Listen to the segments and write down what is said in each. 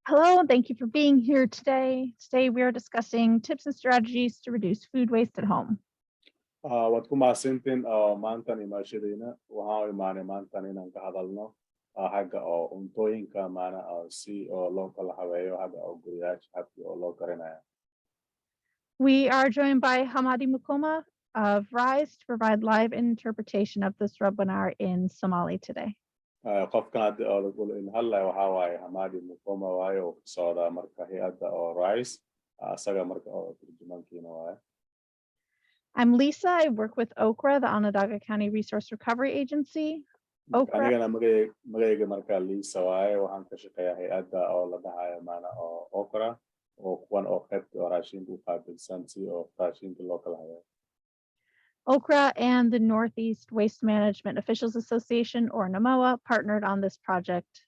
Hello, and thank you for being here today. Today we are discussing tips and strategies to reduce food waste at home. Waad ku mahadsantiin maantan imaashadiina waxaan u imaanay maantan inaan ka hadalno xagga oo cuntooyinka si loo kala habeeyo xagga oo guriyaasha habkii oo loo karinayo. We are joined by Hamadi Mukoma of RISE to provide live interpretation of this webinar in Somali today. Qofkan hadda oo lagu in hadlaya waxaa waaye Hamadi Mukoma waaye oo ka socda marka hay'adda oo RISE asaga marka oo turjumaankiina waaye. I'm Lisa. I work with OCRRA, the Onondaga County Resource Recovery Agency. OCRRA, Anigana magayga marka Lisa waaye waxaan ka shaqeeyaa hay'adda oo la dhahayo oo OCRRA oo kuwan oo qaybta oo raashinka u qaabilsan si oo raashinka loo kala habeeyo. OCRRA and the Northeast Waste Management Officials Association, or NEWMOA, partnered on this project.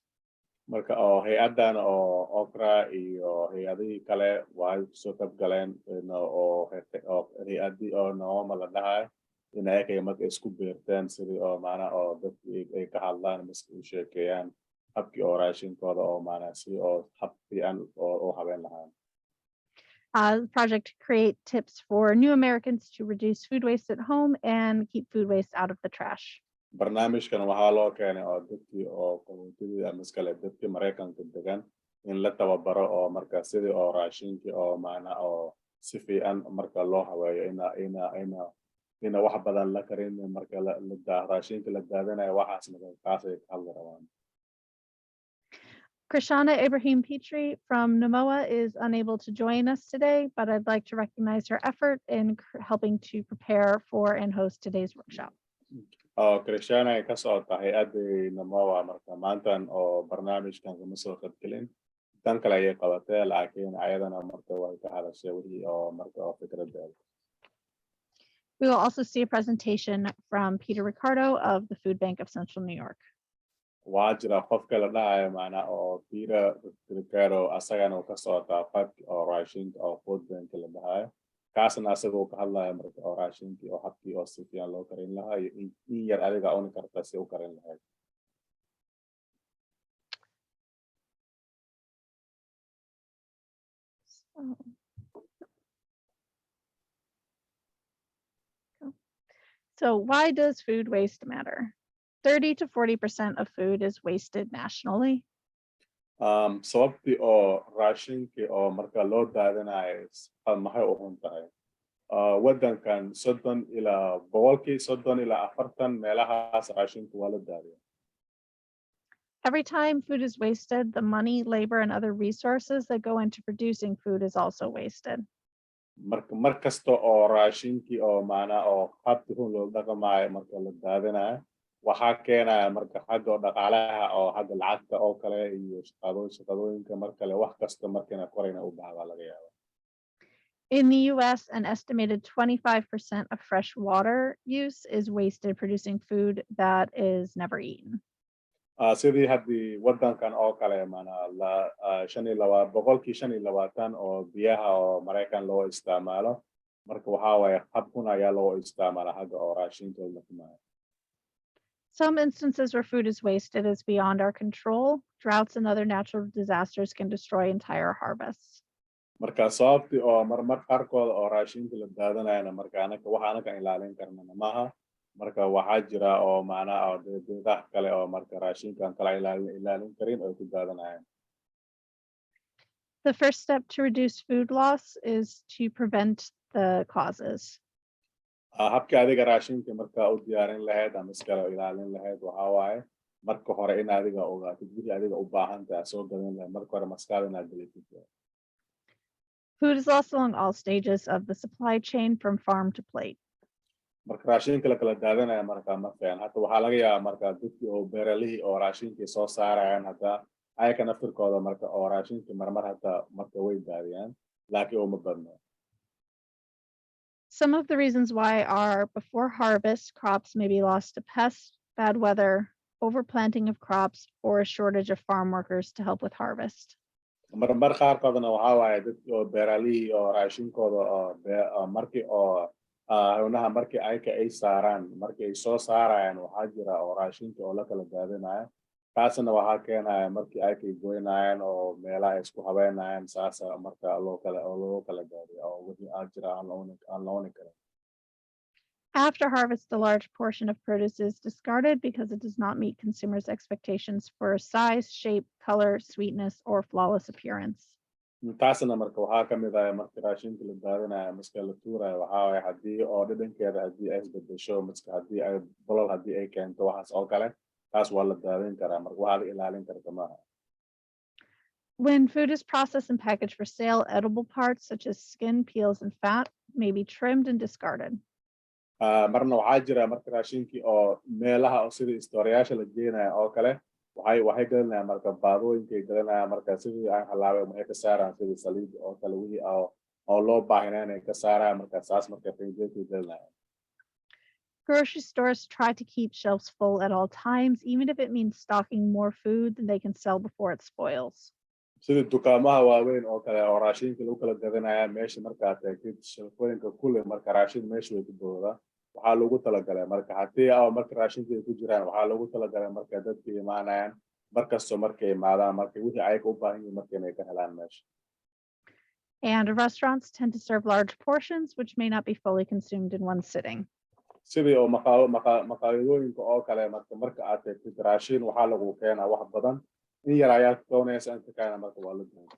Marka oo hay'addan oo OCRRA iyo hay'adihii kale waxay kusoo qayb galeen oo hay'addii oo NEWMOA la dhahayo in ayaga marka isku beerteen sidii oo oo dadkii ay ka hadlaan mise u sheekeeyaan habkii oo raashinkooda oo si oo hab fiican oo habeen lahaan. The project to create tips for new Americans to reduce food waste at home and keep food waste out of the trash. Barnaamijkan waxaa loo keenay oo dadkii oo communitydii ama iskale dadkii Mareykanka degan in la tababaro oo marka sidii oo raashinkii oo oo si fiican marka loo habeeyo ina wax badan la karin marka raashinka la daadanayo waxaasna kaasay ka hadli rabaan. Krishana Ibrahim Petrie from NEWMOA is unable to join us today, but I'd like to recognize her effort in helping to prepare for and host today's workshop. Krishana ay ka socota hay'addii NEWMOA marka maantan oo barnaamijkan kama soo qaybgelin tan kale ayay qabatay laakiin ayadana marka way ka hadashay wixii oo marka oo fikradeeda. We will also see a presentation from Peter Ricardo of the Food Bank of Central New York. Waxaa jira qof kale dhahayo oo Peter Ricardo asagana ka socota qaybta oo raashinka oo food bank la dhahayo kaasna asagoo ka hadlaya marka oo raashinkii oo habkii oo si fiican loo karin lahaa iyo in yar adiga oo karta si u karin lahayd. So why does food waste matter? 30 to 40% of food is wasted nationally. Sababtii oo raashinkii oo marka loo daadanayo maxay u xun tahay. Waddankan 30 ilaa 40 meelahaas raashinku waa la daadiyaa. Every time food is wasted, the money, labor, and other resources that go into producing food is also wasted. Mar kasta oo raashinkii oo oo habkii xun loo dhaqamayo marka la daadanayo waxaa keenaya marka xagga dhaqaalaha oo xagga lacagta oo kale iyo shaqadooyinka mar kale wax kasta markana korayna u baahnaa laga yaabo. In the US, an estimated 25% of fresh water use is wasted producing food that is never eaten. Sidii haddii waddankan oo kale boqolkii 25 oo biyaha oo Mareykan loo isticmaalo marka waxaa waaye hab xun ayaa loo isticmaala xagga oo raashinka la kumayo. Some instances where food is wasted is beyond our control. Droughts and other natural disasters can destroy entire harvests. Marka sababtii oo marmar qaarkood oo raashinka la daadanayana marka waxaana ka ilaalin karna maaha marka waxaa jira oo oo deedaha kale oo marka raashinkan kala ilaalin karin oo ku daadanayaan. The first step to reduce food loss is to prevent the causes. Habkii adiga raashinka marka u diyaarin lahayd ama iskala ilaalin lahayd waxaa waaye marka hore in adiga ogaatid wixii adiga u baahan tahay soo gadan lahayd marka hore maskaxda inaad gelitid. Food is lost along all stages of the supply chain from farm to plate. Marka raashinka la kala daadanayo marka ma fiican hata waxaa laga yaabaa marka dadkii oo beeralihii oo raashinkii soo saarayaan hata ayaga naftirkooda marka oo raashinkii marmar hata marka way daadiyaan laakiin uma badno. Some of the reasons why are before harvest, crops may be lost to pests, bad weather, overplanting of crops, or a shortage of farm workers to help with harvest. Marmar qaarkoodna waxaa waaye dadkii oo beeralihii oo raashinkooda oo markii oo hawnaha markii ay saaraan markii ay soo saarayaan waxaa jira oo raashinka oo la kala daadinayo taasna waxaa keenaya markii ay kay goynayaan oo meelaha ay isku habeynayaan saasa marka loo kala gaariyo oo wixii aan jira aan la cuni karin. After harvest, a large portion of produce is discarded because it does not meet consumers' expectations for size, shape, color, sweetness, or flawless appearance. taasna marka waxaa ka mid ah marka raashinka la daadinayo miska la tuurayo waxaa waaye haddii oo dhadhankeeda haddii ay isbedesho miska haddii ay bolol haddii ay keento waxaas oo kale taas waa la daadin karaa marka waxaa la ilaalin karta maaha. When food is processed and packaged for sale, edible parts such as skin, peels, and fat may be trimmed and discarded. marna waxaa jira marka raashinkii oo meelaha oo sida istooriyaasha la geenaya oo kale waxay galinayaan marka baadooyinkay galinayaan marka sidii aan halaabay waxay ka saaraan sidii saliid oo kale wixii oo loo baahnaan ay ka saaraan marka saas marka finjeelkay galinayaan. Grocery stores try to keep shelves full at all times, even if it means stocking more food than they can sell before it spoils. sida dukaamaha waaweyn oo kale oo raashinka lagu kala gadanaya meesha markaad taagtid shalfooyinka kule marka raashin meesha way ku dooda waxaa loogu talagalay marka haddii marka raashinka ay ku jiraan waxaa loogu talagalay marka dadka imaanayaan markastoo markay imaadaan marka wixii ayaga u baahan yihiin marka inay ka helaan meesha. And restaurants tend to serve large portions, which may not be fully consumed in one sitting. sidii oo maqaayadooyinka oo kale marka aad taagtid raashin waxaa lagu keenaa wax badan in yar ayaad doonaysa inta kaana marka waa la doonaa.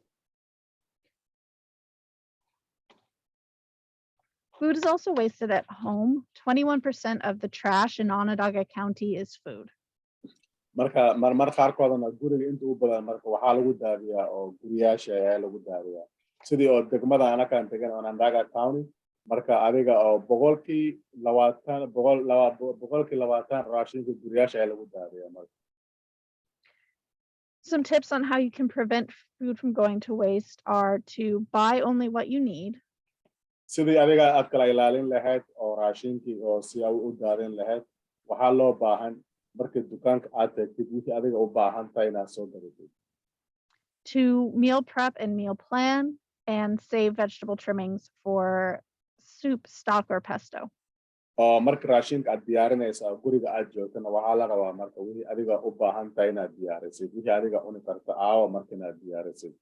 Food is also wasted at home. 21% of the trash in Onondaga County is food. marka mar qaarkoodana guriga inta u badan marka waxaa lagu daadiyaa oo guriyaasha ayaa lagu daadiyaa sidii oo degmada anakaan degan Onondaga County marka adiga oo boqolkii 20 raashinka guriyaasha ayaa lagu daadiyaa marka. Some tips on how you can prevent food from going to waste are to buy only what you need. sidii adiga aad kala ilaalin lahayd oo raashinkii oo si aad u daadin lahayd waxaa loo baahan marka dukaanka aad tagtid wixii adiga u baahan tahay inaad soo gadatid. To meal prep and meal plan and save vegetable trimmings for soup, stock, or pesto. oo marka raashinka aad diyaarinaysa guriga aad joogtana waxaa la rabaa marka wixii adiga u baahan tahay inaad diyaarisid wixii adiga cuni karta marka inaad diyaarisid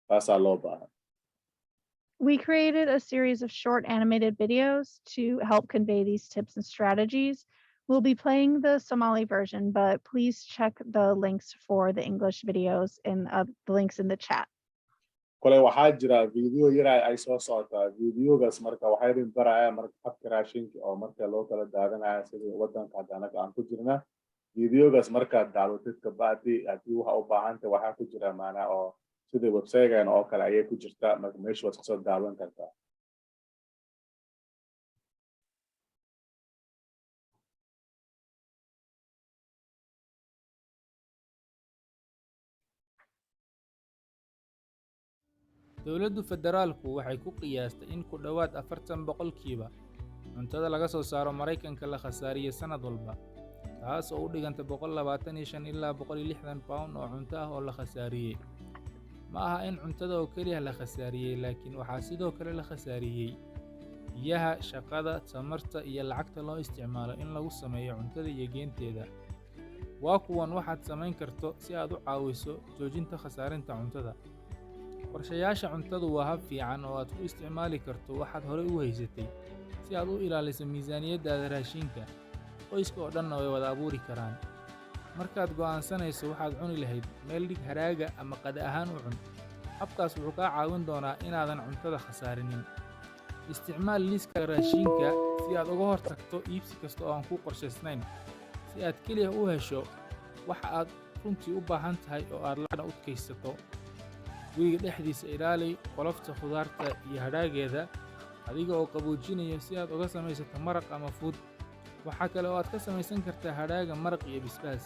taasaa loo baahan. We created a series of short animated videos to help convey these tips and strategies. We'll be playing the Somali version, but please check the links for the English videos in the links in the chat. kole waxaa jira video yar ay soo socotaa videogaas marka waxay idin baraya marka habka raashinka oo marka loo kala daadanayo sidii wadanka anaga aan ku jirna videogaas markaad daawatid kabacdi haddii waxa u baahanta waxaa ku jira maanaa oo sidii websitegan oo kale ayay ku jirtaa marka meesha waad kasoo daawan kartaa. dowladdu federaalku waxay ku qiyaastay in ku dhowaad 40% cuntada laga soo saaro Maraykanka la khasaariyo sanad walba taas oo u dhiganta 125 ilaa 160 pound oo cunto ah oo la khasaariyay. ma aha in cuntada oo keliya la khasaariyay laakiin waxaa sidoo kale la khasaariyay biyaha, shaqada, tamarta iyo lacagta loo isticmaalo in lagu sameeyo cuntada iyo geenteeda. waa kuwan waxaad samayn karto si aad u caawiso joojinta khasaarinta cuntada. qorshayaasha cuntadu waa hab fiican oo aad ku isticmaali karto waxaad horey u haysatay si aad u ilaaliso miisaaniyadaada raashinka. qoyska oo dhanna way wada abuuri karaan. markaad go'aansanayso waxaad cuni lahayd meel dhig hadhaaga ama qada ahaan u cun. habkaas wuxuu kaa caawin doonaa inaadan cuntada khasaarinin. isticmaal liiska raashinka si aad uga hortagto iibsi kasta oo aan ku qorshaysnayn si aad keliya u hesho waxa aad runtii u baahan tahay oo aad lacagna u kaysato. guriga dhexdiisa ilaali qolofta khudaarta iyo hadhaageeda adiga oo qaboojinaya si aad uga samaysato maraq ama fuud. waxaa kale oo aad ka samaysan kartaa hadhaaga maraq iyo bisbaas.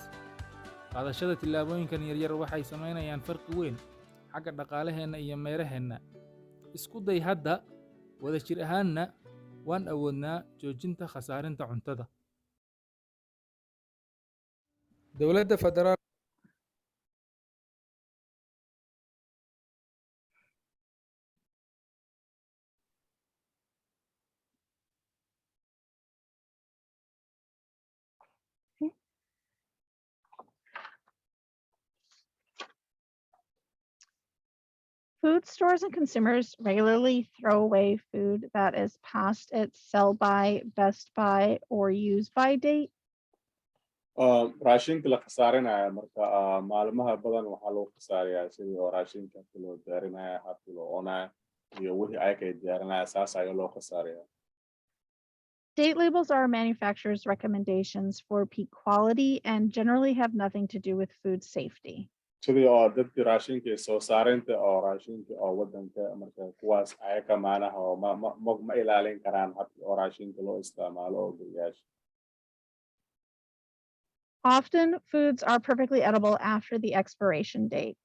qaadashada tillaabooyinkan yaryar waxay samaynayaan farqi weyn xagga dhaqaalaheenna iyo meeraheenna. isku day hadda, wada jir ahaanna waan awoodnaa joojinta khasaarinta cuntada. dowladda federaal Food stores and consumers regularly throw away food that is past its sell by, best by, or use by date. raashinka la khasaarinaya marka maalmaha badan waxaa loo khasaariyaa sidii oo raashinka habkii loo diyaarinaya habkii loo cunaya iyo wixii ayakay diyaarinaya saas ayaa loo khasaariyaa. Date labels are a manufacturer's recommendations for peak quality and generally have nothing to do with food safety. sidii oo dadkii raashinka soo saarinta oo raashinka oo wadanka marka kuwaas ayaka maanaha oo ma ilaalin karaan habkii oo raashinka loo isticmaalo oo guriyaasha. Often, foods are perfectly edible after the expiration date.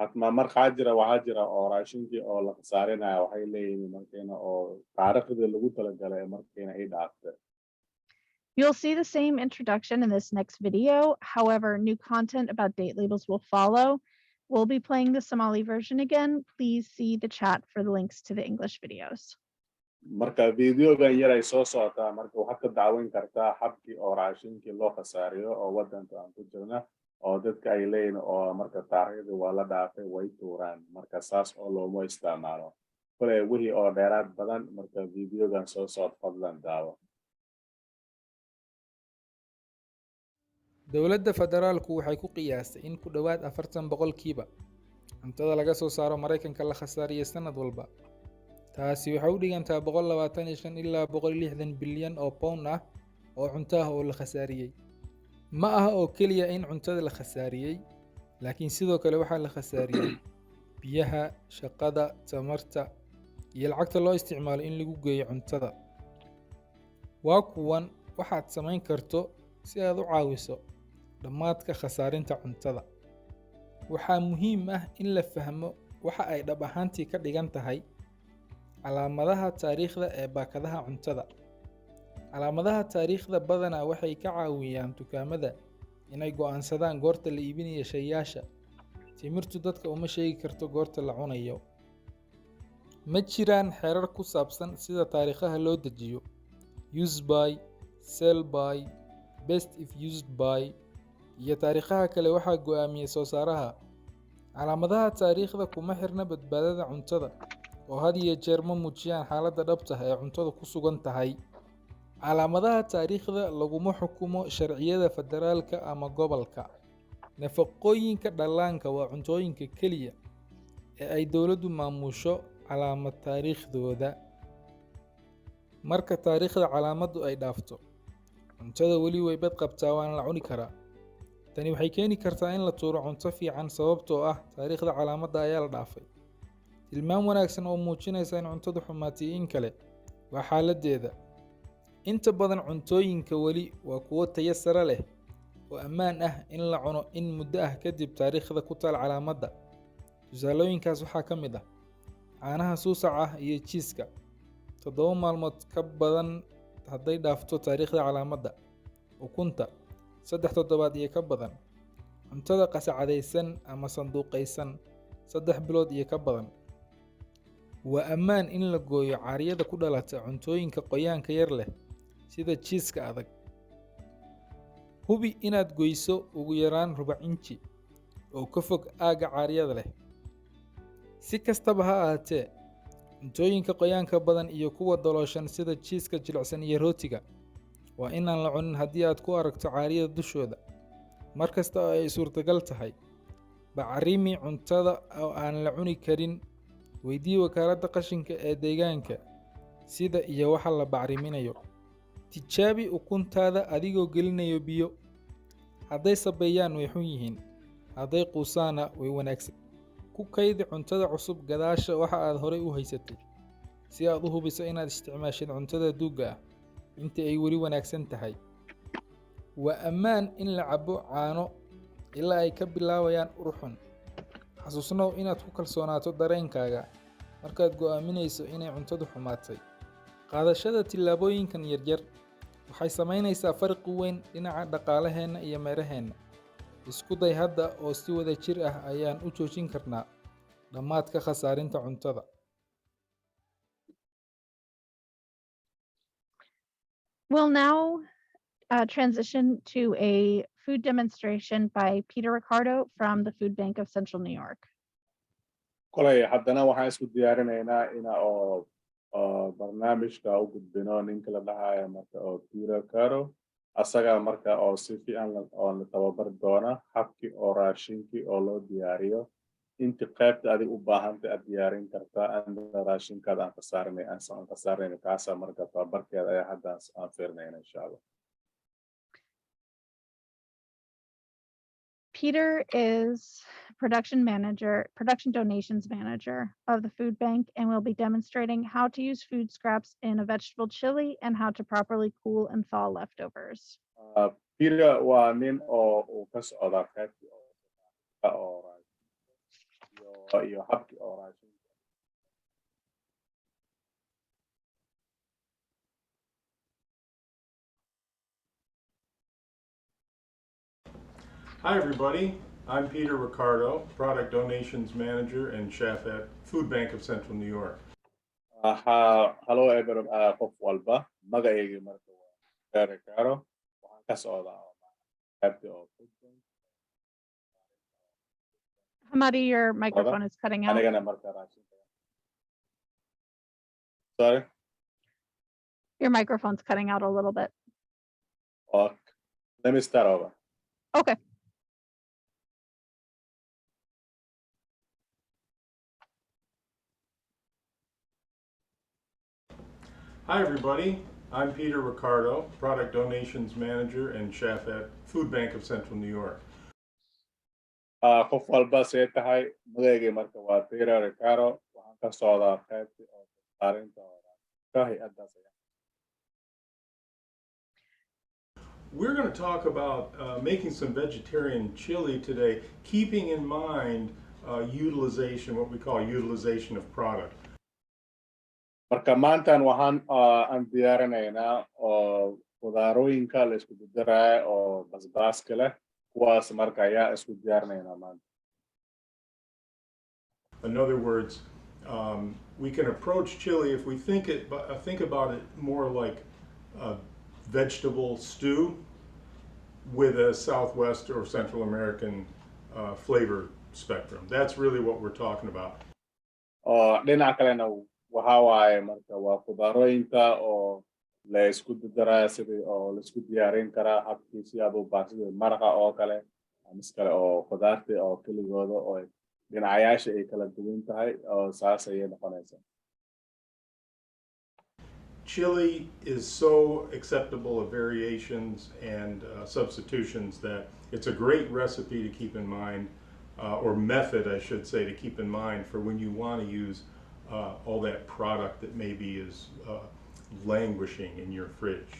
hatma markaa waxaa jira oo raashinkii oo la khasaarinaya waxay leeyihiin markiina oo taariikhdii lagu talagalay markiina ay dhaaftay. You'll see the same introduction in this next video. However, new content about date labels will follow. We'll be playing the Somali version again. Please see the chat for the links to the English videos. marka videogan yar ay soo socotaa marka waxaad ka daawan kartaa habkii oo raashinkii loo khasaariyo oo wadanka aan ku jirna oo dadka ay leeyihiin oo marka taariikhdii waa la dhaafay way tuuraan marka saas oo looma isticmaalo kale wixii oo dheeraad badan marka videogan soo socod fadlan daawo. dowladda federaalku waxay ku qiyaastay in ku dhowaad 40% cuntada laga soo saaro Mareykanka la khasaariyo sanad walba. taasi waxay u dhigantaa 125 ilaa 160 bilyan oo pound ah oo cunto ah oo la khasaariyey. ma aha oo keliya in cuntada la khasaariyey, laakiin sidoo kale waxaa la khasaariyey biyaha, shaqada, tamarta iyo lacagta loo isticmaalo in lagu geeyo cuntada. waa kuwan waxaad samayn karto si aad u caawiso dhammaadka khasaarinta cuntada. waxaa muhiim ah in la fahmo waxa ay dhab ahaantii ka dhigan tahay calaamadaha taariikhda ee baakadaha cuntada. calaamadaha taariikhda badanaa waxay ka caawiyaan dukaamada inay go'aansadaan goorta la iibinayo shayyaasha. timirtu dadka uma sheegi karto goorta la cunayo. ma jiraan xeerar ku saabsan sida taariikhaha loo dejiyo use by, sell by, best if used by iyo taariikhaha kale waxaa go'aamiya soo saaraha. calaamadaha taariikhda kuma xirna badbaadada cuntada oo had iyo jeer ma muujiyaan xaaladda dhabta ah ee cuntada ku sugan tahay. calaamadaha taariikhda laguma xukumo sharciyada federaalka ama gobolka. nafaqooyinka dhallaanka waa cuntooyinka keliya ee ay dowladdu maamusho calaamad taariikhdooda. marka taariikhda calaamaddu ay dhaafto, cuntada weli way bad qabtaa waana la cuni karaa. tani waxay keeni kartaa in la tuuro cunto fiican sababtoo ah taariikhda calaamadda ayaa la dhaafay. tilmaam wanaagsan oo muujinaysa in cuntadu xumaatay in kale waa xaaladdeeda. inta badan cuntooyinka weli waa kuwo tayo sare leh oo ammaan ah in la cuno in muddo ah kadib taariikhda ku taal calaamadda. tusaalooyinkaas waxaa ka mid ah caanaha suusac ah iyo jiiska 7 maalmood ka badan hadday dhaafto taariikhda calaamadda. ukunta 3 toddobaad iyo ka badan. cuntada qasacadaysan ama sanduuqaysan 3 bilood iyo ka badan. waa ammaan in la gooyo caariyada ku dhalata cuntooyinka qoyaanka yar leh sida jiiska adag. hubi inaad goyso ugu yaraan rubac inji oo ka fog aagga caariyada leh. si kastaba ha ahaatee, cuntooyinka qoyaanka badan iyo kuwa dalooshan sida jiiska jilicsan iyo rootiga waa inaan la cunin haddii aad ku aragto caariyada dushooda. markasta oo ay suurtagal tahay, bacrimi cuntada oo aan la cuni karin. weydii wakaaladda qashinka ee deegaanka sida iyo waxa la bacriminayo. tijaabi ukuntaada adigoo gelinayo biyo. hadday sabeeyaan way xun yihiin, hadday quusaana way wanaagsan. ku kaydi cuntada cusub gadaasha waxa aad horey u haysatay si aad u hubiso inaad isticmaashid cuntada duugga ah inta ay weli wanaagsan tahay. waa ammaan in la cabo caano ilaa ay ka bilaabayaan ur xun. xasuusnow inaad ku kalsoonaato dareenkaaga markaad go'aaminayso inay cuntadu xumaatay. qaadashada tillaabooyinkan yaryar waxay samaynaysaa farqi weyn dhinaca dhaqaalaheenna iyo meeraheenna. isku day hadda oo si wada jir ah ayaan u joojin karnaa dhammaadka khasaarinta cuntada. We'll now transition to a food demonstration by Peter Ricardo from the Food Bank of Central New York. kolay haddana waxaan isku diyaarinaynaa ina oo barnaamijka u gudbino ninka la dhahayo marka oo Peter Caro asaga marka oo si fiican oo la tababar doona habkii oo raashinkii oo loo diyaariyo inta qaybta adig u baahantay aad diyaarin kartaa aan raashinkaada aan ka saarnay kaasa marka tababarkeeda ayaa hadda aan fiirnayna insha Allah. Peter is production donations manager of the food bank, and will be demonstrating how to use food scraps in a vegetable chili and how to properly cool and thaw leftovers. Peter waa nin oo ka socda qaybtii oo iyo habkii oo raashin. Hi everybody, I'm Peter Ricardo, Product Donations Manager and Chef at Food Bank of Central New York. Hello everyone, qof walba magacayga marka waa Peter Ricardo waxaan ka socdaa qaybtii oo food bank. Hamadi, your microphone is cutting out. Anigana marka raashin. Sorry? Your microphone's cutting out a little bit. Okay. Let me start over. Okay. Hi everybody, I'm Peter Ricardo, Product Donations Manager and Chef at Food Bank of Central New York. Qof walba see tahay magacayga marka waa Peter Ricardo waxaan ka socdaa qaybtii oo diyaarinta hay'adaas. We're going to talk about making some vegetarian chili today, keeping in mind utilization, what we call utilization of product. Marka maantan waxaan aan diyaarinaynaa oo qudaarooyinka la isku daraayo oo basbaaska leh kuwaas marka ayaa isku diyaarinaynaa maanta. In other words, we can approach chili if we think about it more like a vegetable stew with a Southwest or Central American flavor spectrum. That's really what we're talking about. Dhinaca kalena waxa waaye marka waa qudaarooyinka oo la isku daraayo sidii oo la isku diyaarin karaa habkii si aad u baahatid maraqa oo kale ama kale oo qudaarta oo keligooda oo dhinacayaasha ay kala duwan tahay oo saas ayay noqonaysaa. Chili is so acceptable of variations and substitutions that it's a great recipe to keep in mind, or method, I should say, to keep in mind for when you want to use all that product that maybe is languishing in your fridge.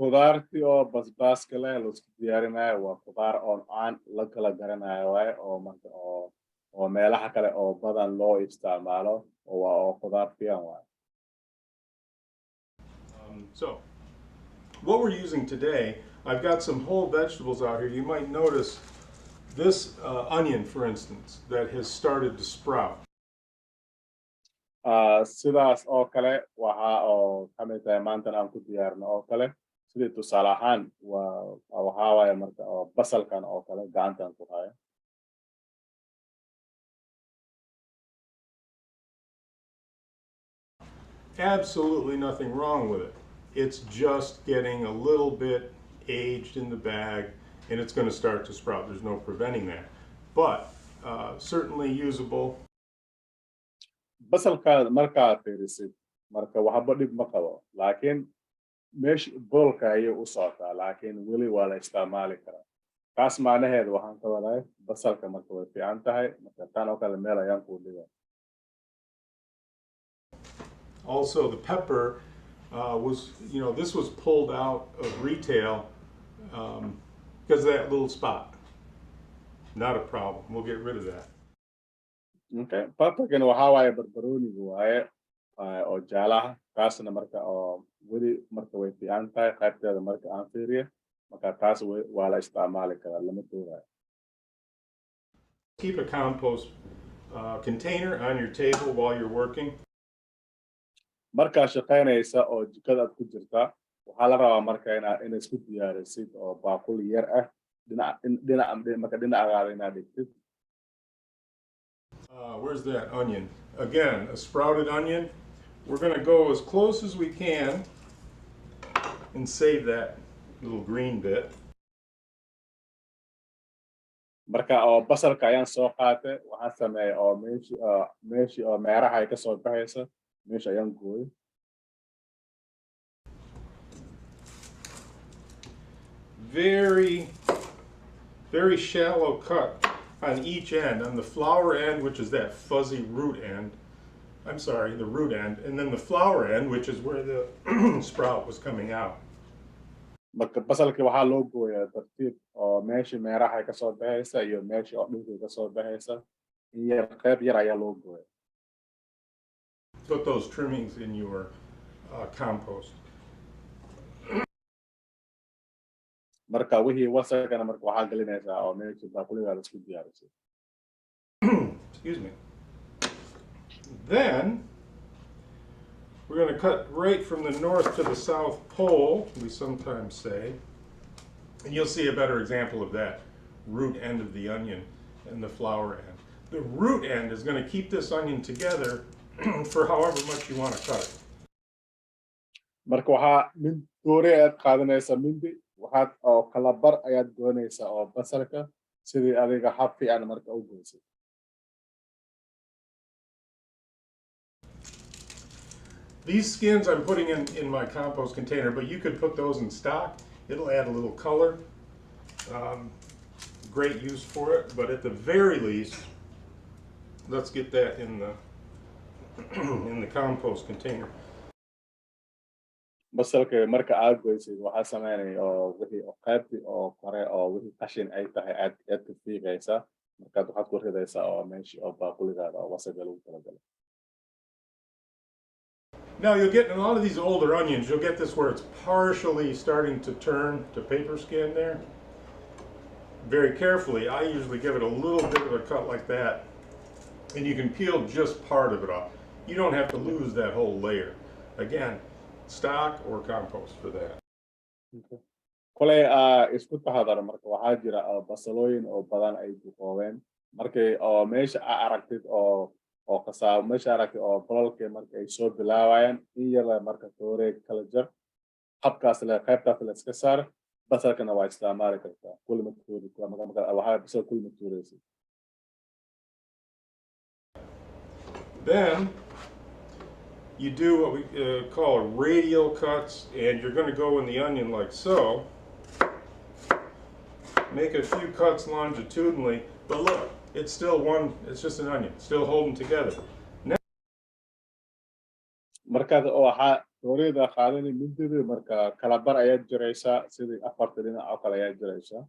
Qudaartii oo basbaaska leh la isku diyaarinayo waa qudaar oo aan la kala garanayo waaye oo marka oo meelaha kale oo badan loo isticmaalo oo waa oo qudaar fiican waaye. So, what we're using today, I've got some whole vegetables out here. You might notice this onion, for instance, that has started to sprout. Sidaas oo kale waxa oo ka mid tahay maantan aan ku diyaarino oo kale sidii tusaale ahaan waxa waaye marka oo basalkan oo kale gacantan ku haya. Absolutely nothing wrong with it. It's just getting a little bit aged in the bag and it's going to start to sprout. There's no preventing that. But certainly usable. Basalka markaa fiirisid marka waxba dhib ma qabo laakiin meesha boolka ayay u socotaa laakiin weli waa la isticmaali karaa kaas macnaheedu waxaan ka wadahay basalka marka way fiican tahay marka tan oo kale meel ayaan ku dhigay. Also the pepper was, this was pulled out of retail because of that little spot. Not a problem. We'll get rid of that. Okay, pepperkan waxa waaye barbarooniga waaye oo jaalaha kaasna marka oo weli marka way fiican tahay qaybteeda marka aan fiiriyo marka taas waa la isticmaali karaa lama tuurayo. Keep a compost container on your table while you're working. Markaa shaqaynaysa oo jikada aad ku jirta waxaa la rabaa marka inaad isku diyaarisid oo baaqul yar ah dhinaca marka dhinacaaga inaad dhigtid. Where's that onion? Again, a sprouted onion. We're going to go as close as we can and save that little green bit. marka oo basalka ayaan soo qaatay waxaan sameeyay oo meeshii oo meeraha ay ka soo baxaysa meesha ayaan gooyay Very, very shallow cut on each end. On the flower end, which is that fuzzy root end. I'm sorry, the root end. And then the flower end, which is where the sprout was coming out. marka basalka waxaa loo gooyaa tartiib oo meeshii meeraha ay ka soo baxaysa iyo meeshii oo dhulka ka soo baxaysa iyo qayb yar ayaa loo gooyaa Put those trimmings in your compost. marka wixii wasaqana marka waxaa gelinaysaa oo meeshii baaquligaada isku diyaarisay Excuse me. Then we're going to cut right from the north to the south pole, we sometimes say. And you'll see a better example of that root end of the onion and the flower end. The root end is going to keep this onion together for however much you want to cut it. marka waxaa min doore aad qaadanaysaa mindi waxaad oo kala bar ayaad goynaysaa oo basalka sidii adiga hab fiican marka u goysay These skins I'm putting in my compost container, but you could put those in stock. It'll add a little color. Great use for it, but at the very least, let's get that in the in the compost container. basalka marka aad goysay waxaa sameynaya oo wixii oo qaybtii oo kore oo wixii qashin ay tahay aad ka fiiqaysaa markaad waxaad ku ridaysaa oo meeshii oo baaquligaada oo wasaga lagu talagalay Now you'll get in a lot of these older onions, you'll get this where it's partially starting to turn to paper skin there. Very carefully, I usually give it a little bit of a cut like that, and you can peel just part of it off. You don't have to lose that whole layer. Again, stock or compost for that. kolay isku taxadar marka waxaa jira basalooyin oo badan ay duqoobeen markay oo meesha aragtid oo qasaa meesha aragtid oo bolalkii marka ay soo bilaabayaan in yar marka toore kala jar habkaas le qaybtaas la iska saar basalkana waa isticmaali kartaa kulma toori waxaa basal kulma tooreysa Then you do what we call radial cuts, and you're going to go in the onion like so. Make a few cuts longitudinally, but look, it's still one, it's just an onion, still holding together. markaad oo waxaa tooreyda qaadani midida marka kala bar ayaad jiraysaa sidii afarta dhinac oo kale ayaad jiraysaa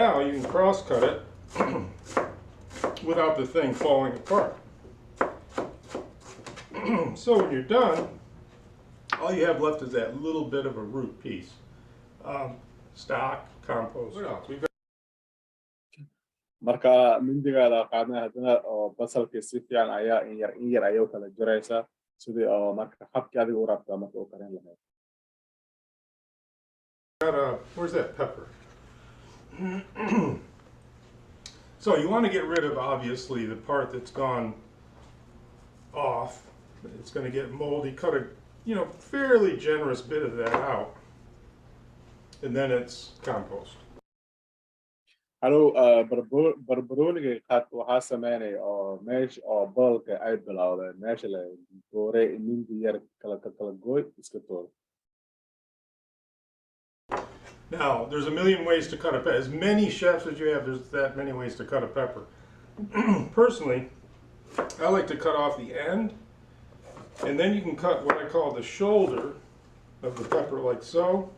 Now you can cross cut it without the thing falling apart. So when you're done, all you have left is that little bit of a root piece. Stock, compost. What else? We've got marka mindigaada qaadnay haddana oo basalkii si fiican ayaa in yar ayay u kala jiraysaa sidii oo marka habkii adiga u rabtaa marka u karin lahayd where's that pepper? So you want to get rid of, obviously, the part that's gone off. It's going to get moldy. Cut a, fairly generous bit of that out. And then it's compost. halo barbarooniga qaad waxaa sameynaya oo meesha oo boolka ay bilowdeen meesha la doore mindi yar kala gooy iska toor Now, there's a million ways to cut a pepper. As many chefs as you have, there's that many ways to cut a pepper. Personally, I like to cut off the end, and then you can cut what I call the shoulder of the pepper, like so.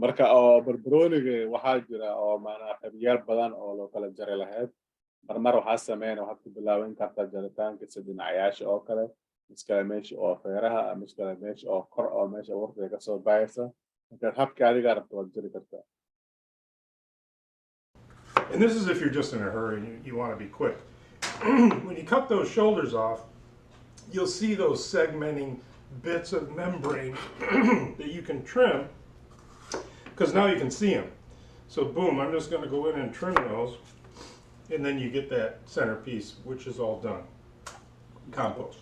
marka oo barbarooniga waxaa jira oo maanaa qaybyaal badan oo loo kala jari lahayd marmar waxaa sameynaya waxaad ku bilaaban kartaa jaritaanka si dhinacayaasha oo kale miskale meesha oo feeraha miskale meesha oo kor oo meesha waqtiga ka soo baxaysa markaad habkii adiga rabto waad jari kartaa And this is if you're just in a hurry and you want to be quick. When you cut those shoulders off, you'll see those segmenting bits of membrane that you can trim, because now you can see them. So boom, I'm just going to go in and trim those. And then you get that centerpiece, which is all done. Compost.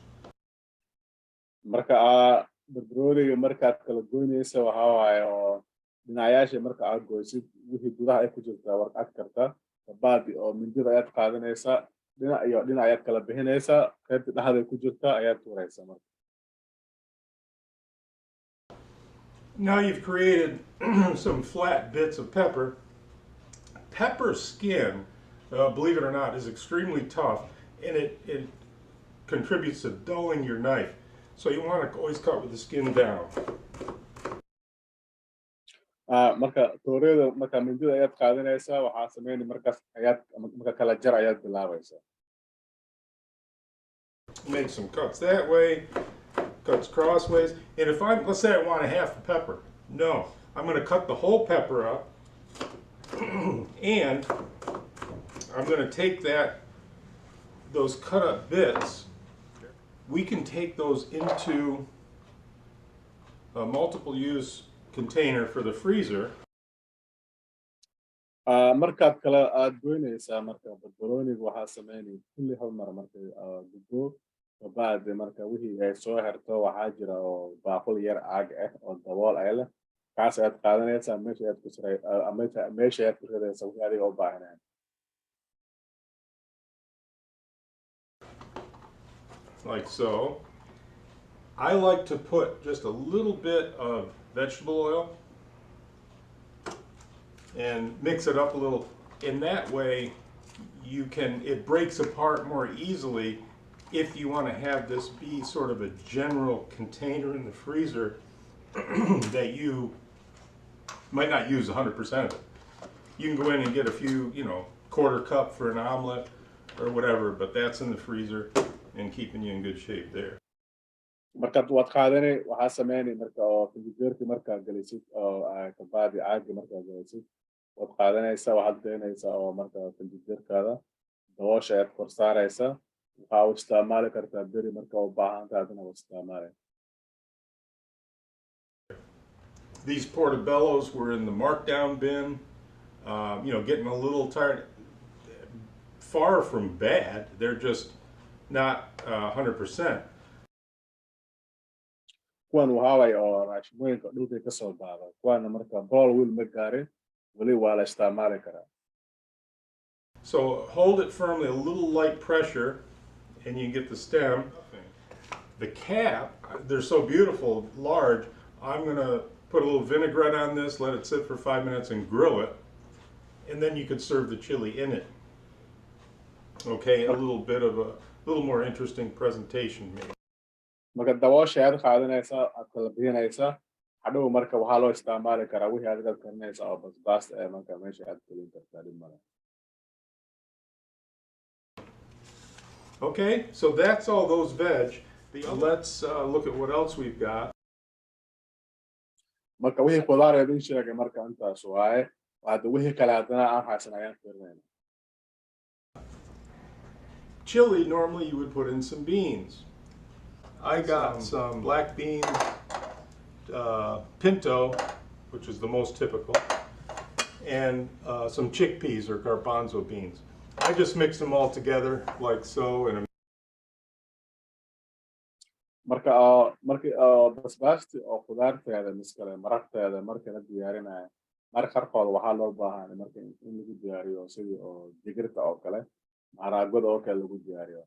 marka barbarooniga markaad kala goynaysa waxa waaye oo dhinacayaasha marka aad goysid wixii gudaha ay ku jirtaa warqad karta kabaadi oo mindida ayaad qaadanaysaa dhinac iyo dhinac ayaad kala bixinaysaa qaybta dhexda ku jirta ayaad tuuraysaa marka. Now you've created some flat bits of pepper. Pepper skin, believe it or not, is extremely tough, and it contributes to dulling your knife. So you want to always cut with the skin down. marka tooreeda marka mindida ayaad qaadanaysaa waxaa sameynay markaas ayaad marka kala jar ayaad bilaabaysaa. Make some cuts that way, cuts crossways. And if let's say I want a half a pepper. No, I'm going to cut the whole pepper up, and I'm going to take those cut up bits. We can take those into a multiple use container for the freezer. markaad kala aad goynaysaa marka barbarooniga waxaa sameynay kulli hal mar markay gudbo kabaadi marka wixii ay soo herto waxaa jira oo baaqul yar caag ah oo dabool ay leh kaas ayaad qaadanaysaa meesha ayaad ku ridaysaa wixii adiga u baahanaan. Like so. I like to put just a little bit of vegetable oil and mix it up a little. In that way, it breaks apart more easily if you want to have this be sort of a general container in the freezer that you might not use 100% of it. You can go in and get a few, quarter cup for an omelet or whatever, but that's in the freezer and keeping you in good shape there. markaad waad qaadanay waxaa sameynay marka oo finjijeerkii markaad gelisid oo kabaadi caagi markaad gelisid waad qaadanaysaa waxaad geynaysaa oo marka finjijeerkaada daboosha ayaad kor saaraysaa waxaa u isticmaali kartaa beri marka u baahantahay adina u isticmaalay. These portobellos were in the markdown bin, getting a little tired. Far from bad, they're just not 100%. kuwan waxaa waaye oo raashimooyinka dhulkay ka soo baada kuwana marka bool wiil ma gaarin weli waa la isticmaali karaa. So hold it firmly, a little light pressure, and you get the stem. The cap, they're so beautiful, large. I'm going to put a little vinaigrette on this, let it sit for 5 minutes and grill it, and then you could serve the chili in it. Okay, a little more interesting presentation maybe. marka daboosha ayaad qaadanaysaa aad kala bixinaysaa hadhow marka waxaa loo isticmaali karaa wixii adigaad karinaysaa oo basbaas marka meesha aad gelin kartaa dhib male. Okay, so that's all those veg. Let's look at what else we've got. marka wixii khudaar idin sheegay marka intaas waaye hadda wixii kale haddana aan haysan ayaan firinayna. Chili, normally you would put in some beans. I got some black bean pinto, which is the most typical, and some chickpeas or garbanzo beans. I just mix them all together like so. marka basbaasti oo khudaarteeda miskale maraqteeda marka la diyaarinayo marka qarkood waxaa loo baahan marka in lagu diyaariyo sidii oo digirta oo kale maraagada oo kale lagu diyaariyo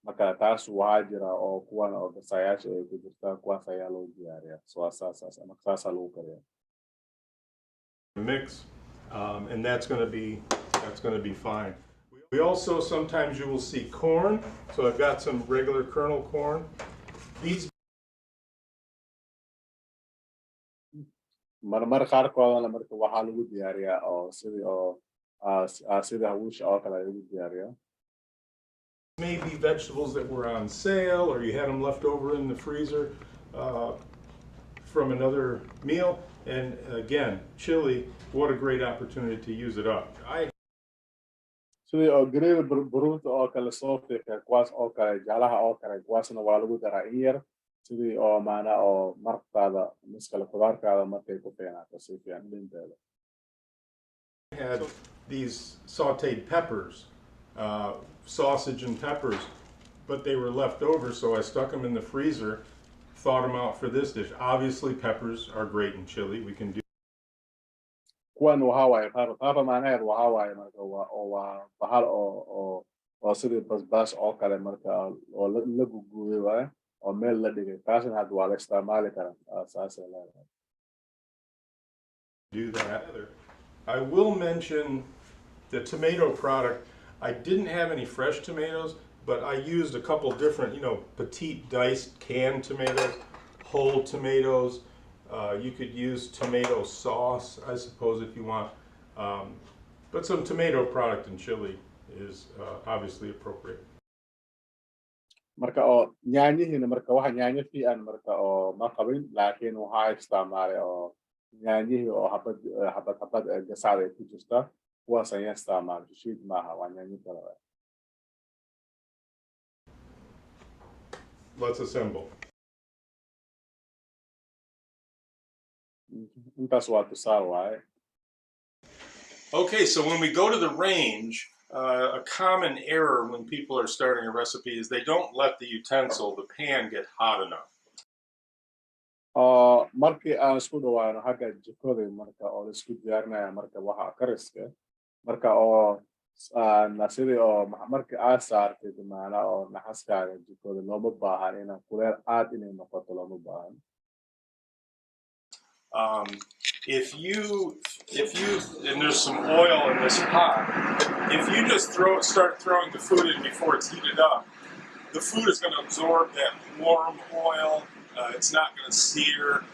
marka taas waxaa jira oo kuwan oo gasayaasha ay ku jirtaa kuwaas ayaa loo diyaariyaa saasaa lagu kariyaa. Mix, and that's going to be fine. We also sometimes you will see corn. So I've got some regular kernel corn. These marmar qaarkoodana marka waxaa lagu diyaariyaa oo sidii oo sida hawsha oo kale lagu diyaariyaa. Maybe vegetables that were on sale or you had them left over in the freezer from another meal. And again, chili, what a great opportunity to use it up. sidii oo grilled baruurta oo kale soo fiiqa kuwaas oo kale jaalaha oo kale kuwaasna waa lagu daraa in yar sidii oo maana oo marqaada miskale khudaarkaada markay ku fiicnaato si fiican dhinteeda. Had these sauteed peppers, sausage and peppers, but they were left over, so I stuck them in the freezer, thawed them out for this dish. Obviously, peppers are great in chili. We can do kuwan waxa waaye papa macnaheed waxa waaye marka waa bahal oo sidii basbaas oo kale marka oo la guguubay waaye oo meel la dhigay taasna hadda waa la isticmaali karaa saasay leedahay. do that. I will mention the tomato product. I didn't have any fresh tomatoes, but I used a couple different, petite diced canned tomatoes, whole tomatoes. You could use tomato sauce, I suppose, if you want. But some tomato product in chili is obviously appropriate. marka oo nyaanyihiina marka waxa nyaanyo fiican marka oo ma qabin laakiin waxaa isticmaalay oo nyaanyihii oo habad gasacda ay ku jirta kuwaas ayaa isticmaalay shiid maaha waa nyaanyo kale. Let's assemble. intaas waa tusaale waaye. Okay, so when we go to the range, a common error when people are starting a recipe is they don't let the utensil, the pan, get hot enough. markii aan isku dhawaano xagga jikada marka oo la isku diyaarinaya marka waxa kariska marka oo sidii oo markii aad saartid maana oo naxaskaaga jikada looma baahan inaan kuleel aad inay noqoto looma baahan. If you and there's some oil in this pot, if you just start throwing the food in before it's heated up, the food is going to absorb that warm oil. It's not going to sear.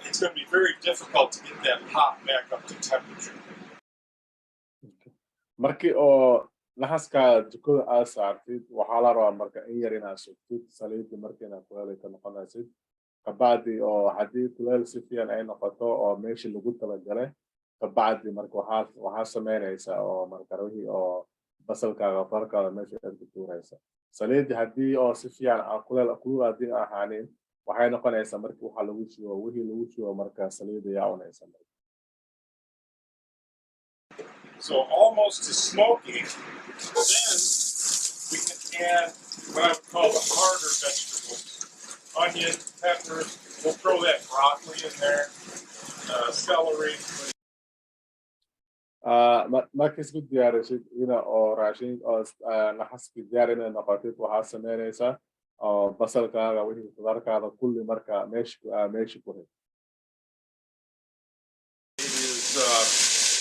It's going to be very difficult to get that pot back up to temperature. markii oo naxaskaaga jikada aad saartid waxaa la rabaa marka in yar inaad sugtid saliidda markiina kuleel ka noqonaysid kabacdi oo haddii kuleel si fiican ay noqoto oo meeshii lagu talagalay kabacdi marka waxaa samaynaysaa oo marka wixii oo basalkaaga farkaaga meesha aad ku tuuraysa saliidda haddii oo si fiican kuleel haddii ahaanin waxay noqonaysaa markii waxa wixii lagu shubo marka saliidda yaa cunaysa. So almost to smoky, then we can add what I would call the harder vegetables. Onion, peppers, we'll throw that broccoli in there, celery. markii isku diyaarisid oo raashin oo naxaskii diyaar inay noqotid waxaa samaynaysaa oo basalkaaga wixii khudaarkaada kulli marka meesha ku rid.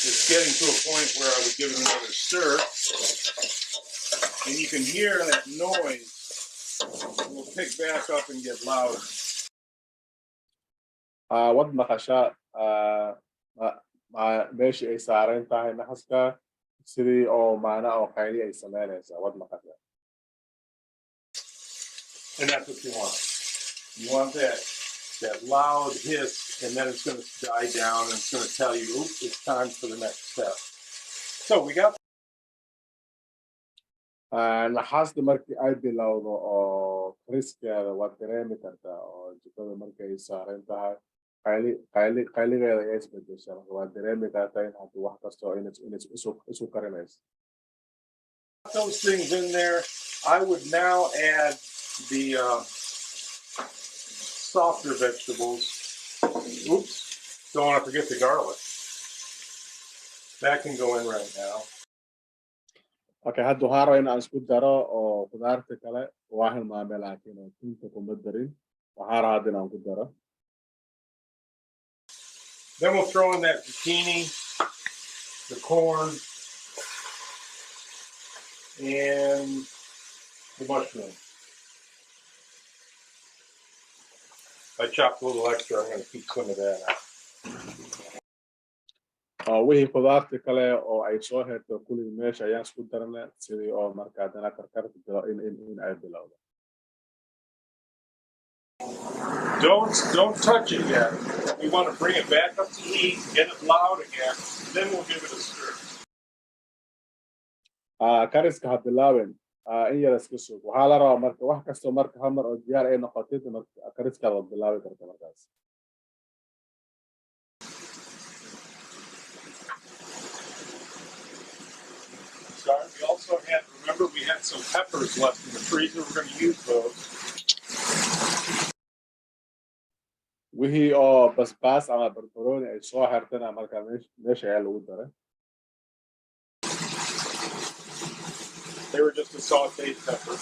It's getting to a point where I would give it another stir, and you can hear that noise. It will pick back up and get louder. wad maqashaa meeshii ay saaran tahay naxaska sidii oo maana oo qayli ay samaynaysaa wad maqashaa. And that's what you want. You want that loud hiss, and then it's going to die down, and it's going to tell you, oops, it's time for the next step. So we got. naxaasta markii ay bilowdo oo kariskeeda waad dareemi kartaa oo jikada markii ay saaran tahay qayligeeda ay isbedesha marka waad dareemi kartaa in hadda wax kasta oo inay isu karinayso. Those things in there. I would now add the softer vegetables. Oops, don't want to forget the garlic. That can go in right now. Okay, hadda waxaan rabaa in aan isku daro oo khudaarta kale waa hilmaamay laakiin tunta kuma darin waxaan rabaa hadda in aan ku daro. Then we'll throw in that zucchini, the corn, and the mushroom. I chopped a little extra. I'm going to keep some of that out. wixii khudaarta kale oo ay soo herto kulli meesha ayaan isku darana sidii oo marka haddana karkarta bilo in ay bilowdo. Don't touch it yet. We want to bring it back up to heat, get it loud again, then we'll give it a stir. kariska ha bilaaben in yar iska sug waxaa la rabaa marka wax kastoo marka hal mar oo diyaar ay noqotid marka kariskaada waad bilaabi karta markaas. We also have to remember remember we had some peppers left in the freezer. We're going to use those. wixii oo basbaas ama barbarooni ay soo xirtana marka meesha ayaa lagu daray. They were just a sauteed pepper.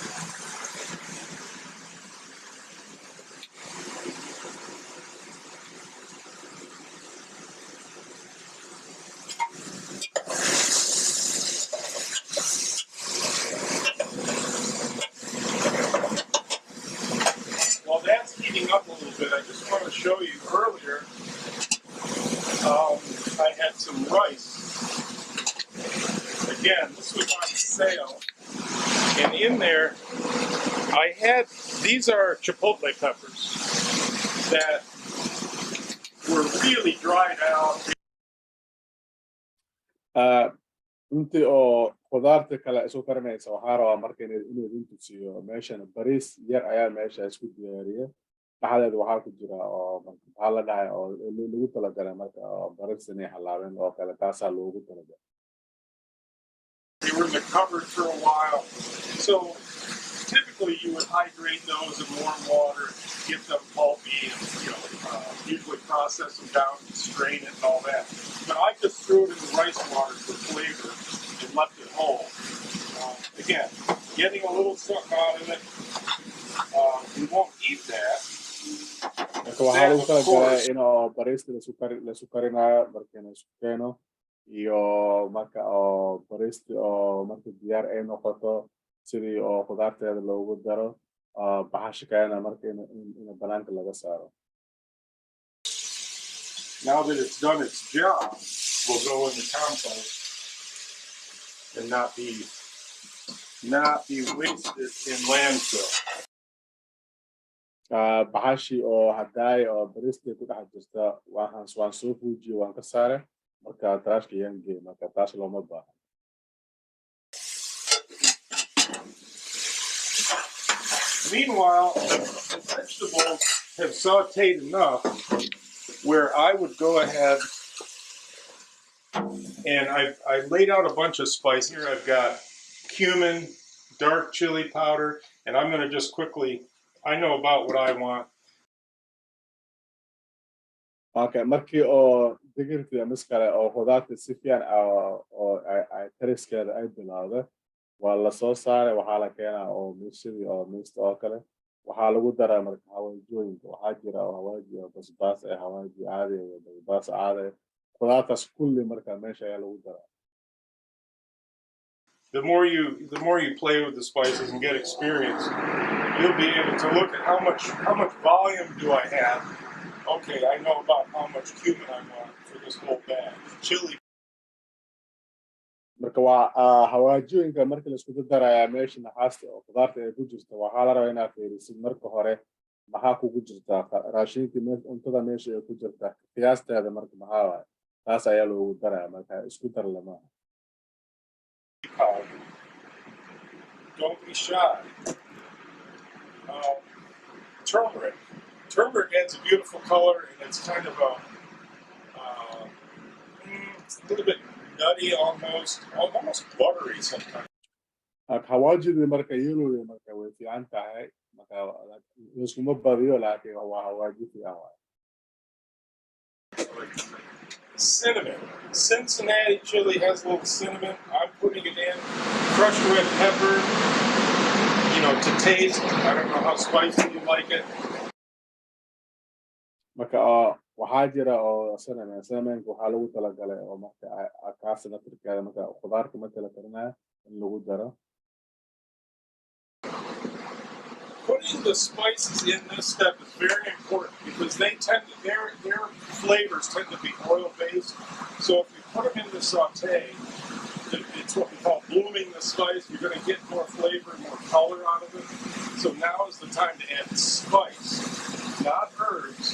While that's heating up a little bit, I just want to show you earlier, I had some rice. Again, this was on sale. And in there, I had, these are chipotle peppers that were really dried out. Intii oo khudaarta kale isu karinaysa waxaa rabaa marka inuu idin tusiyo meeshan bariis yar ayaa meesha isku diyaariyay dhexdeeda waxaa ku jira oo maxaa la dhahay oo lagu talagalay marka bariis inay halaabeen oo kale taasaa loogu talagalay. They were in the cupboard for a while. So typically you would hydrate those in warm water, get them pulpy, and usually process them down and strain it and all that. But I just threw it in the rice water for flavor and left it whole. Again, getting a little something out of it. We won't eat that. Marka waxaa lagu talagalay inuu bariista la isu karinayo marka la isu keeno iyo marka oo bariisti oo marka diyaar ay noqoto sidii oo khudaarteeda loogu daro baxasha kalena marka in banaanka laga saaro. Now that it's done its job, we'll go in the compost and not be wasted in landfill. Baxashi oo haddaay oo bariisti ku dhex jirta waan soo fuujiye waan ka saare marka taraashka yaan geey marka taas looma baahan. Meanwhile, the vegetables have sauteed enough where I would go ahead and I laid out a bunch of spice. Here I've got cumin, dark chili powder, and I'm going to just quickly, I know about what I want. Okay, markii oo digirta miskale oo khudaarta si fiican oo ay kariskeeda ay bilowda waa la soo saaray waxaa la keenaa oo miisadii oo miista oo kale waxaa lagu daraa marka hawaajooyinka waxaa jira oo hawaaji oo basbaas ah hawaaji caadi iyo basbaas caadi khudaartaas kulli marka meesha ayaa lagu daraa. The more you play with the spices and get experience, you'll be able to look at how much volume do I have. Okay, I know about how much cumin I want for this whole bag. Chili. Marka waa hawaajooyinka marka la isku darayaa meesha naxaasta oo khudaarta ay ku jirto waxaa la rabaa inaad fiirisid marka hore maxaa kugu jirta raashinka cuntada meesha ay ku jirta qiyaasteeda marka maxaa waaye taas ayaa loogu darayaa marka isku dar lama. Don't be shy. Turmeric. Turmeric adds a beautiful color, and it's kind of it's a little bit nutty, almost buttery sometimes. Hawaajida marka yellow marka way fiican tahay marka iskuma badiyo laakiin waa hawaaji fiican waaye. Cinnamon. Cincinnati chili has a little cinnamon. I'm putting it in. Crushed red pepper, to taste. I don't know how spicy you like it. Marka waxaa jira oo cinnamon waxaa lagu talagalay oo marka kaasina tirkeeda marka khudaarta marka la karinayo in lagu daro. Putting the spices in this step is very important because their flavors tend to be oil based. So if you put them in the saute, it's what we call blooming the spice. You're going to get more flavor, more color out of it. So now is the time to add spice, not herbs.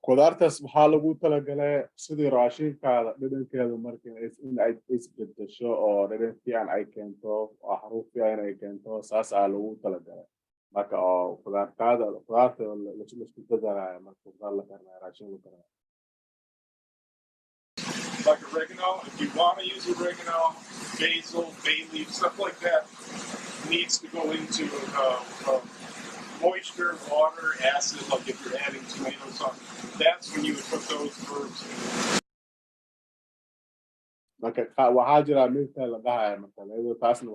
Khudaartaas waxaa lagu talagalay sidii raashinkaada dhadhankeedu marka in ay isbedesho oo dhadhan fiican ay keento oo xaruf fiican ay keento saas aa lagu talagalay marka oo khudaarta la isku dadarayo marka khudaar la karinayo raashin la karinayo. like oregano. If you want to use oregano, basil, bay leaf, stuff like that needs to go into moisture, water, acid, like if you're adding tomato sauce. That's when you would put those herbs in. marka waxaa jira midka la dhahayo marka iyadoo taasna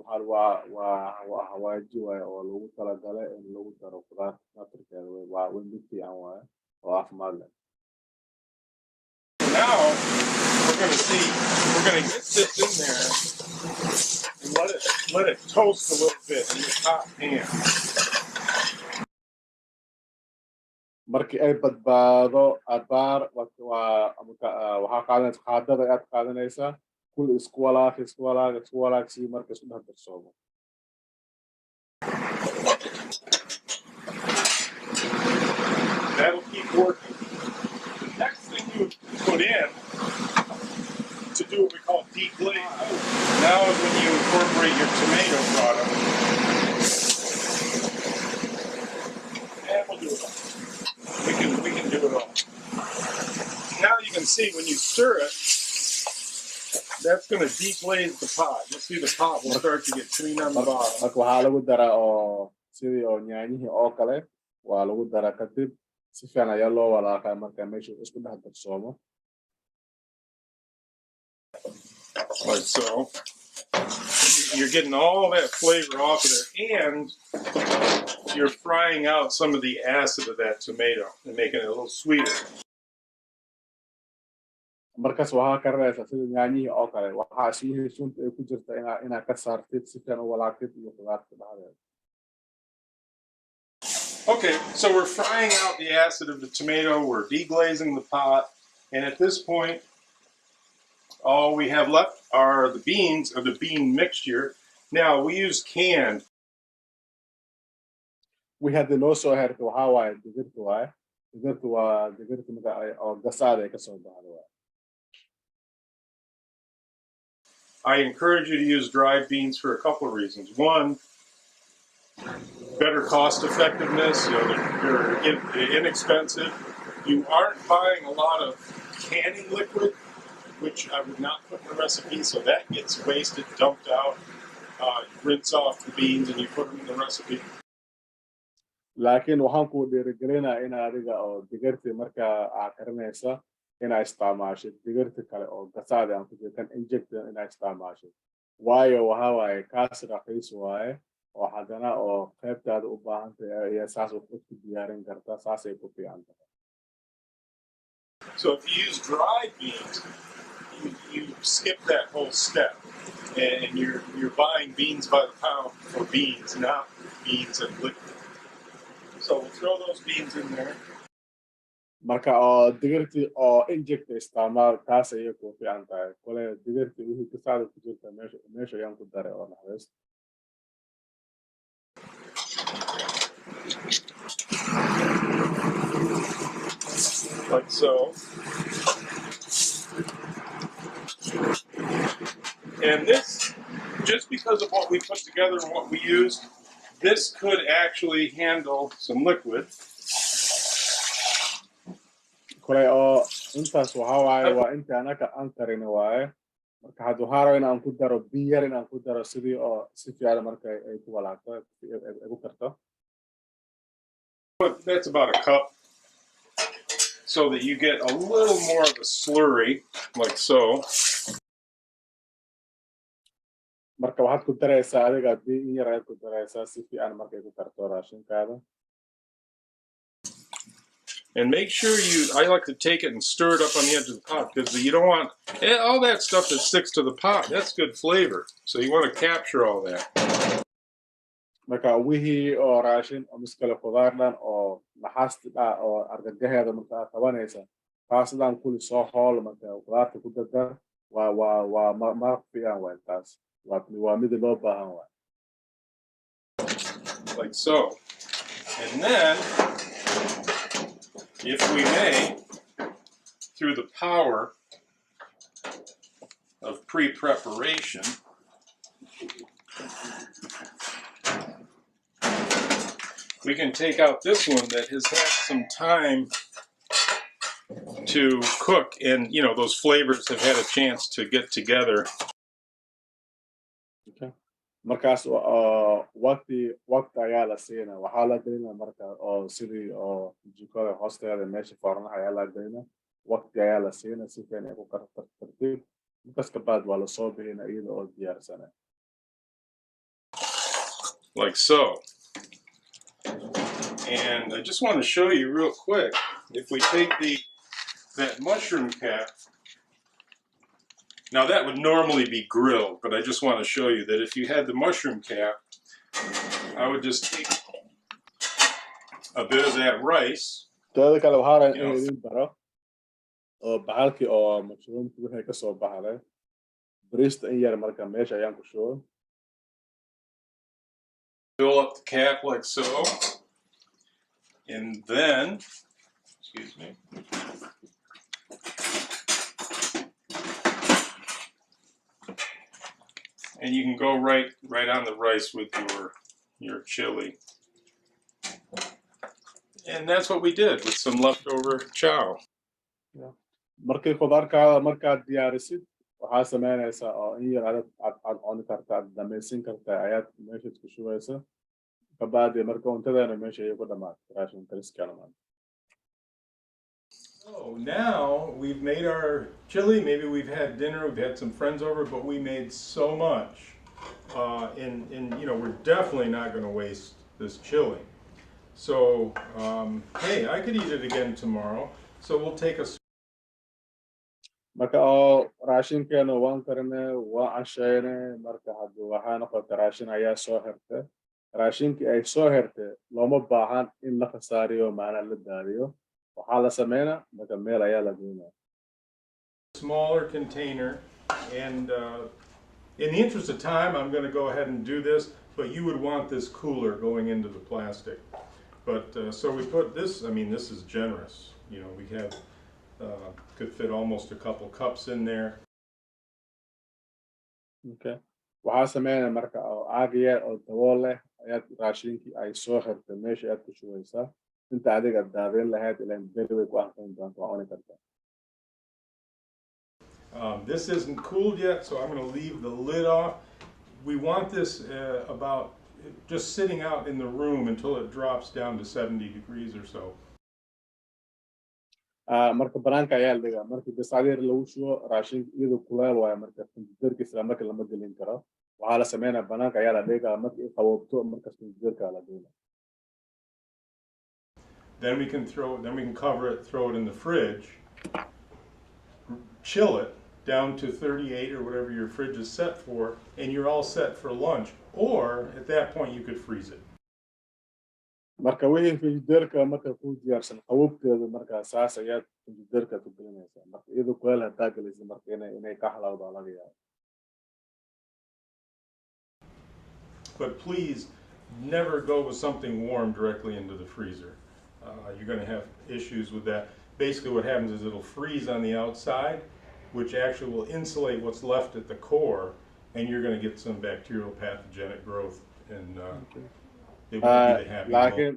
waa hawaaji waaye oo lagu talagalay in lagu daro khudaarta naftirkeeda waa mid fiican waaye oo caafimaad leh. Now we're going to see, we're going to get this in there and let it toast a little bit in the top pan. markii ay badbaado abaar waxaa qaadanaysa qaadada aad qaadanaysaa kul isku walaaq si marka isku dhex darsoomo. That'll keep working. The next thing you put in to do what we call deglaze. Now is when you incorporate your tomato product. And we'll do it all. We can do it all. Now you can see when you stir it, that's going to deglaze the pot. You'll see the pot will start to get clean on the bottom. marka waxaa lagu daraa oo sidii oo yaanyihii oo kale waa lagu daraa kadib si fiican ayaa loo walaaqaa marka meesha isku dhex darsoomo. Like so. You're getting all that flavor off of there, and you're frying out some of the acid of that tomato and making it a little sweeter. markaas waxaa karinaysaa sida yaanyihii oo kale waxaa ismihii sunta ay ku jirta inaad ka saartid si fiican u walaaqtid iyo khudaarta dhexdeeda. Okay, so we're frying out the acid of the tomato, we're deglazing the pot, and at this point, all we have left are the beans, or the bean mixture. Now, we use canned. wixii hadda loo soo herto waxaa waaye digirta waaye digirta waa digirta marka oo gasaada ay ka soo baxda waaye. I encourage you to use dried beans for a couple of reasons. One, better cost effectiveness. You know, they're inexpensive. You aren't buying a lot of canning liquid, which I would not put in the recipe, so that gets wasted, dumped out. Rinse off the beans and you put them in the recipe. laakiin waxaan ku dhiirigelinayaa in adiga oo digirta marka aad karinaysa inaa isticmaashid digirta kale oo gasaada aan ku jirtan injector inaa isticmaashid waayo waxaa waaye kaas raqiis waaye oo haddana oo qaybtaada u baahan tahay iyo saas wax ku diyaarin karta saasay ku fiican tahay. So if you use dried beans, you skip that whole step, and you're buying beans by the pound for beans, not beans and liquid. So we'll throw those beans in there. marka oo digirtii oo inject isticmaal taas ayay ku fiican tahay kole digirtii wixii gasaada ku jirta meesha ayaan ku daray oo naxariis. Like so. And this, just because of what we put together and what we used, this could actually handle some liquid. kole oo intaas waxaa waaye waa inta anaka aan karin waaye marka hadda waxaa raba in aan ku daro biyar in aan ku daro sidii oo si fiican marka ay ku walaaqto ay ku karto. That's about a cup, so that you get a little more of a slurry, like so. marka waxaad ku daraysaa adiga biyo in yar ayaad ku daraysaa si fiican markay ku karto raashinkaada. And make sure I like to take it and stir it up on the edge of the pot, because you don't want all that stuff that sticks to the pot. That's good flavor. So you want to capture all that. marka wixii oo raashin oo miskale khudaar dhan oo naxaasta oo argagaheeda marka aad qabanaysa taasidaan kuli soo hool marka khudaarta ku dadar waa maraq fiican waay taas waa mid loo baahan waay. Like so. And then, if we may, through the power of pre-preparation, we can take out this one that has had some time to cook, and you know those flavors have had a chance to get together. Okay. Markaas waqti ayaa la siinaa waxaa la gelinaa marka oo sidii oo jikada hoosteeda meesha foornaha ayaa la gelinaa waqti ayaa la siinaa si fiican ay ku karto tartiib markaas kabaad waa lasoo bixinaa iyada oo diyaarsana Like so. And I just want to show you real quick, if we take that mushroom cap, now that would normally be grilled, but I just want to show you that if you had the mushroom cap, I would just take a bit of that rice. teeda kale waxaa rabaa You know. in idin baro oo baxalkii oo mushroomkii wixii ka soo baxday bariista in yar marka meesha ayaan ku shubay Fill up the cap like so, and then, excuse me, and you can go right on the rice with your chili. And that's what we did with some leftover chow. markii khudaarkaada markaad diyaarisid waxaa samaynaysaa oo in yar aad cuni kartaa aad dhamaysin kartaa ayaad meeshaad ku shubaysa kabaadi marka cuntadeena meesha ayay ku dhammaatay raashin kaliskana maanta So now we've made our chili. Maybe we've had dinner, we've had some friends over, but we made so much. And you know, we're definitely not going to waste this chili. So, hey, I could eat it again tomorrow. So we'll take a marka oo raashinkeena waan karinay waan casheynay marka hadda waxaa noqotay raashin ayaa soo hertay raashinkii ay soo hertay looma baahan in la khasaariyo maana la daadiyo waxaa la sameynaa marka meel ayaa la geynaa smaller container, and in the interest of time, I'm going to go ahead and do this, but you would want this cooler going into the plastic. But so we put this, I mean, this is generous. You know, we have, could fit almost a couple cups in there. okay waxaa sameynaa marka oo caag yar oo dabool leh ayaad raashinkii ay soo hertay meesha aad ku shubaysaa inta adiga daadin lahayd ilaan beri way ku anfan doonta waa cuni kartaa This isn't cooled yet, so I'm going to leave the lid off. We want this about just sitting out in the room until it drops down to 70 degrees or so. marka banaanka ayaa la dhigaa markii bisadeer lagu shubo raashinka iyadoo kuleel waayo marka darkiisa marka lama gelin karo waxaa la sameynaa banaanka ayaa la dhigaa markii qaboobto markas darka la dhigaa Then we can cover it, throw it in the fridge, chill it down to 38 or whatever your fridge is set for, and you're all set for lunch. Or at that point, you could freeze it. marka wixii frijideerka marka ku diyaarsan qaboobteeda marka saas ayaad frijideerka ku gelinaysaa marka iyadoo kuleel hadaa gelaysa marka inay ka halawdo laga yaabo But please never go with something warm directly into the freezer. You're going to have issues with that. Basically what happens is it'll freeze on the outside, which actually will insulate what's left at the core, and you're going to get some bacterial pathogenic growth, and it won't be the happy moment. laakiin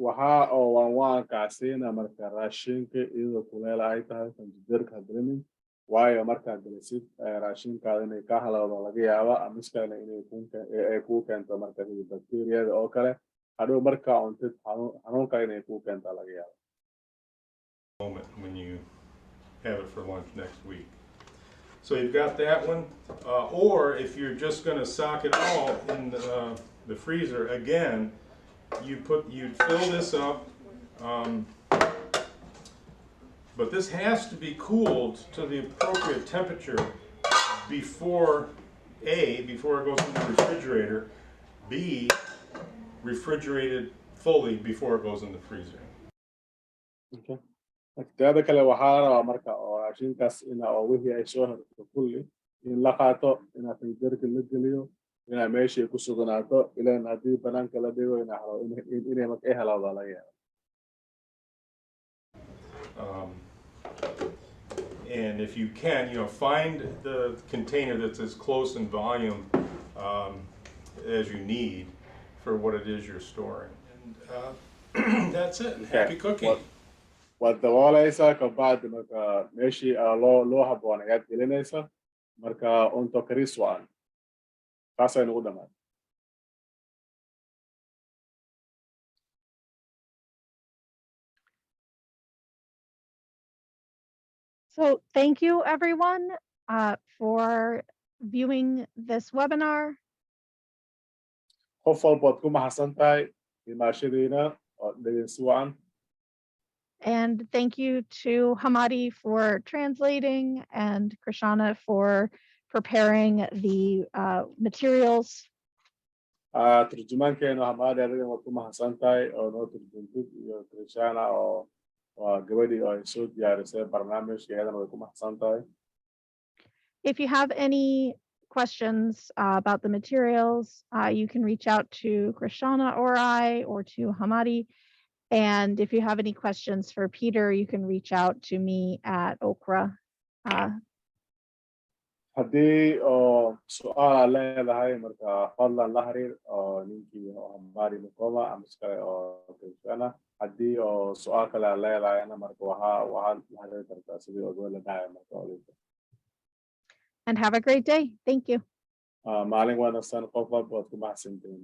waxaa oo waan kaasiina marka raashinka iyadoo kuleel ay tahay frijideerka hadgelinin waayo markaad gelisid raashinkaada inay ka halawdo laga yaaba amiskana inay kuu keento marka bacteriyada oo kale hadhow markaa cuntid xanuunka inay kuu keento laga yaaba Moment when you have it for lunch next week. So you've got that one, or if you're just going to sock it all in the freezer again, you'd fill this up, but this has to be cooled to the appropriate temperature before before it goes in the refrigerator, B, refrigerated fully before it goes in the freezer. okay teeda kale waxaa rabaa marka oo raashinkaas ina oo wixii ay soo herto kulli in la qaato inaa frijideerka la geliyo inaa meeshii ku sugnaato ilaan haddii banaanka la dhigo inay marka ay halawdo laga yaabo And if you can, you know, find the container that's as close in volume as you need for what it is you're storing. And that's it. Happy cooking. waad dabooleysaa kabacdi marka meeshii loo habboon ayaad gelinaysa marka cunto karis waan taasay nagu dhammaan. So thank you everyone for viewing this webinar. qof walbaad ku mahadsan tahay imaashadiina oo dhegeysi wacan. And thank you to Hamadi for translating and Krishana for preparing the materials. turjumaankeena Hamadi adiga waad ku mahadsan tahay oo noo turjuntid iyo Krishana oo waa gabadhii oo ay soo diyaarisay barnaamijka iyadana way ku mahadsan tahay. If you have any questions about the materials, you can reach out to Krishana or I or to Hamadi. And if you have any questions for Peter, you can reach out to me at OCRRA. haddii oo su'aal leedahay marka fadlan la xiriir oo ninkii Hamadi NEWMOA ama iskale oo Krishana haddii oo su'aal kale leedahayna marka waxaad la xiriiri kartaa sidii ugu leedahay marka olinta. And have a great day. Thank you. maalin wanaagsan qof walba waad ku mahadsantihiin.